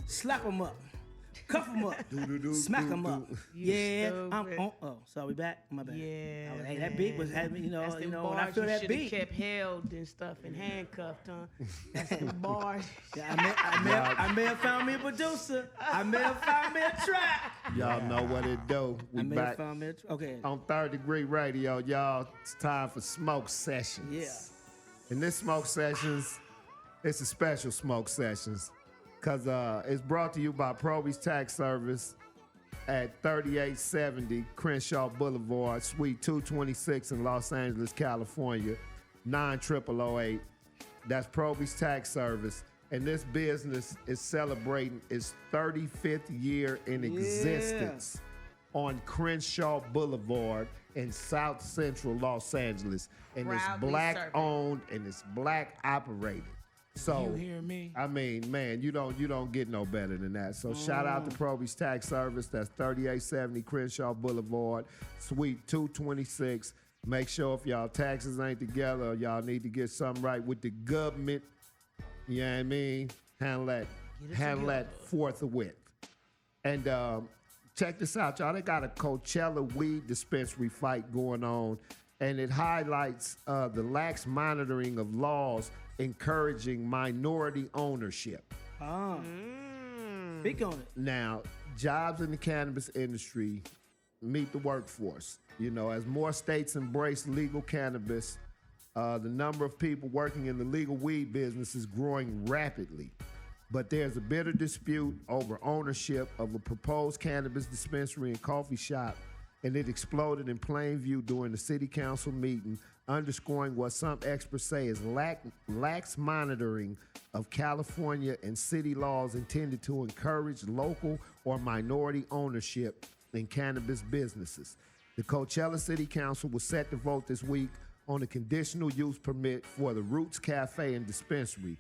slap them up, cuff them up, smack them up. Yeah, so we back? My bad. Yeah. Oh, hey, that beat was having, when I feel that beat. Kept held and stuff and handcuffed, huh? That's the bars. Yeah, I may have found me a producer. I may have found me a track. Y'all know what it do. We back Okay. on Third Degree Radio, y'all. It's time for Smoke Sessions. Yeah. And this Smoke Sessions, it's a special Smoke Sessions because it's brought to you by Proby's Tax Service at 3870 Crenshaw Boulevard, Suite 226 in Los Angeles, California, 90008. That's Proby's Tax Service. And this business is celebrating its 35th year in existence on Crenshaw Boulevard in South Central Los Angeles. And it's black owned and it's black operated. So, you hear me? I mean, man, you don't get no better than that. So shout out to Proby's Tax Service. That's 3870 Crenshaw Boulevard, Suite 226. Make sure if y'all taxes ain't together, or y'all need to get something right with the government. You know what I mean? Handle that forthwith. And check this out, y'all. They got a Coachella weed dispensary fight going on, and it highlights the lax monitoring of laws encouraging minority ownership. Speak on it. Now, jobs in the cannabis industry meet the workforce. As more states embrace legal cannabis, the number of people working in the legal weed business is growing rapidly. But there's a bitter dispute over ownership of a proposed cannabis dispensary and coffee shop, and it exploded in plain view during the city council meeting, underscoring what some experts say is lax monitoring of California and city laws intended to encourage local or minority ownership in cannabis businesses. The Coachella City Council was set to vote this week on a conditional use permit for the Roots Cafe and Dispensary,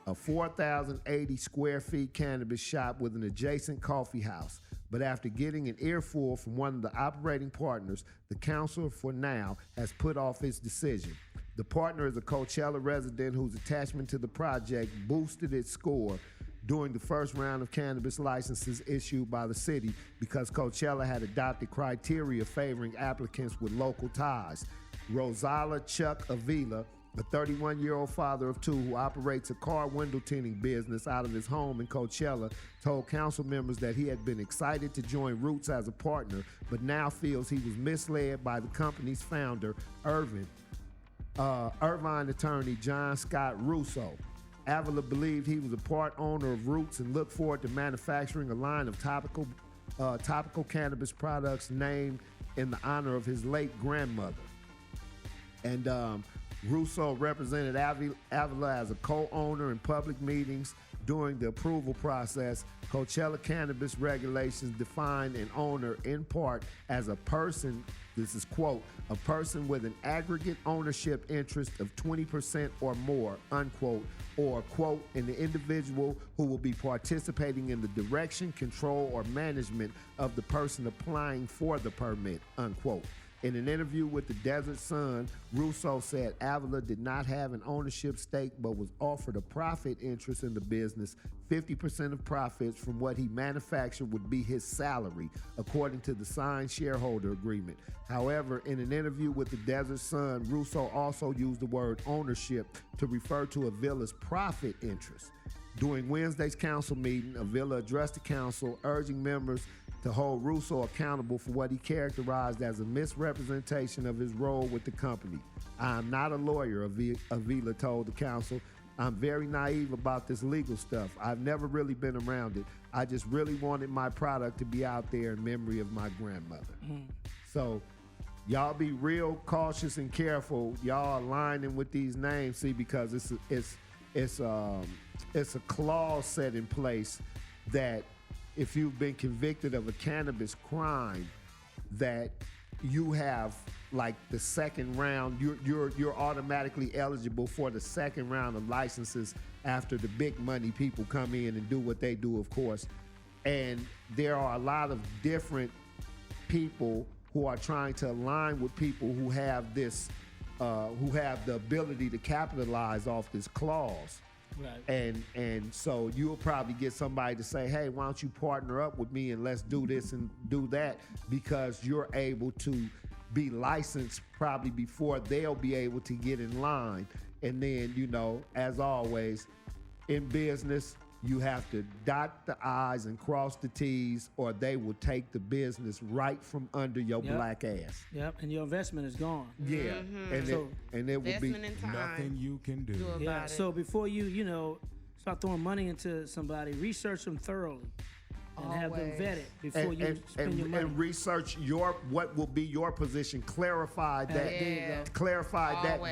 a 4,080 square feet cannabis shop with an adjacent coffee house. But after getting an earful from one of the operating partners, the council for now has put off its decision. The partner is a Coachella resident whose attachment to the project boosted its score during the first round of cannabis licenses issued by the city because Coachella had adopted criteria favoring applicants with local ties. Rosala Chuck Avila, a 31-year-old father of two who operates a car window tinting business out of his home in Coachella, told council members that he had been excited to join Roots as a partner, but now feels he was misled by the company's founder, Irvine attorney John Scott Russo. Avila believed he was a part owner of Roots and looked forward to manufacturing a line of topical cannabis products named in the honor of his late grandmother. And Russo represented Avila as a co-owner in public meetings during the approval process. Coachella cannabis regulations define an owner in part as a person, this is quote, a person with an aggregate ownership interest of 20% or more, unquote, or quote, an individual who will be participating in the direction, control, or management of the person applying for the permit, unquote. In an interview with the Desert Sun, Russo said Avila did not have an ownership stake but was offered a profit interest in the business. 50% of profits from what he manufactured would be his salary, according to the signed shareholder agreement. However, in an interview with the Desert Sun, Russo also used the word ownership to refer to Avila's profit interest. During Wednesday's council meeting, Avila addressed the council, urging members to hold Russo accountable for what he characterized as a misrepresentation of his role with the company. I am not a lawyer, Avila told the council. I'm very naive about this legal stuff. I've never really been around it. I just really wanted my product to be out there in memory of my grandmother. So y'all be real cautious and careful. Y'all aligning with these names, see, because it's a clause set in place that if you've been convicted of a cannabis crime, that you have like the second round, you're automatically eligible for the second round of licenses after the big money people come in and do what they do, of course. And there are a lot of different people who are trying to align with people who have this, who have the ability to capitalize off this clause. Right. And so you'll probably get somebody to say, hey, why don't you partner up with me and let's do this and do that, because you're able to be licensed probably before they'll be able to get in line. And then, you know, as always, in business, you have to dot the I's and cross the T's, or they will take the business right from under your black ass. Yep, and your investment is gone. Yeah, and it will be Investment in time. Nothing you can do. Yeah, so before you start throwing money into somebody, research them thoroughly. And have them vetted before you spend your money. And research what will be your position. Clarify that.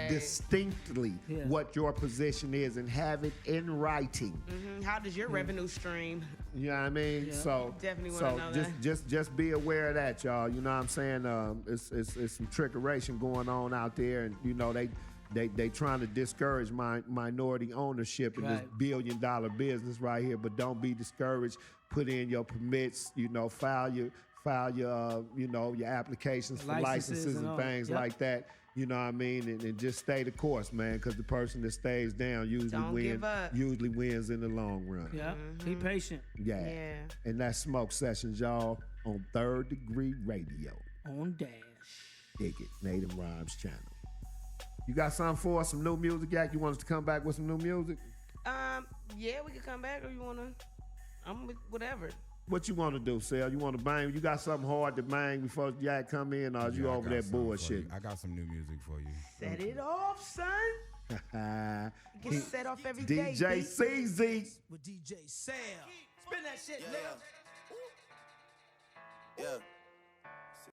Distinctly what your position is, and have it in writing. How does your revenue stream? You know what I mean? Yeah. So definitely want to know that. Just be aware of that, y'all. You know what I'm saying? It's some trickeration going on out there, and you know they trying to discourage minority ownership in this $1 billion business right here. But don't be discouraged. Put in your permits. You know, file your your applications for licenses and things like that. You know what I mean? And just stay the course, man, because the person that stays down usually wins in the long run. Yeah, be patient. Yeah. And that's Smoke Sessions, y'all, on Third Degree Radio. On Dash. Dig it, Native Rhymes channel. You got something for us, some new music, Yak? You want us to come back with some new music? Yeah, we can come back, or you wanna? I'm with whatever. What you want to do, Sal? You want to bang? You got something hard to bang before Yak come in, or you over there bullshit? I got some new music for you. Set it off, son. Get set off every day. DJ CZ. With DJ Sam. Spin that shit, Yeah.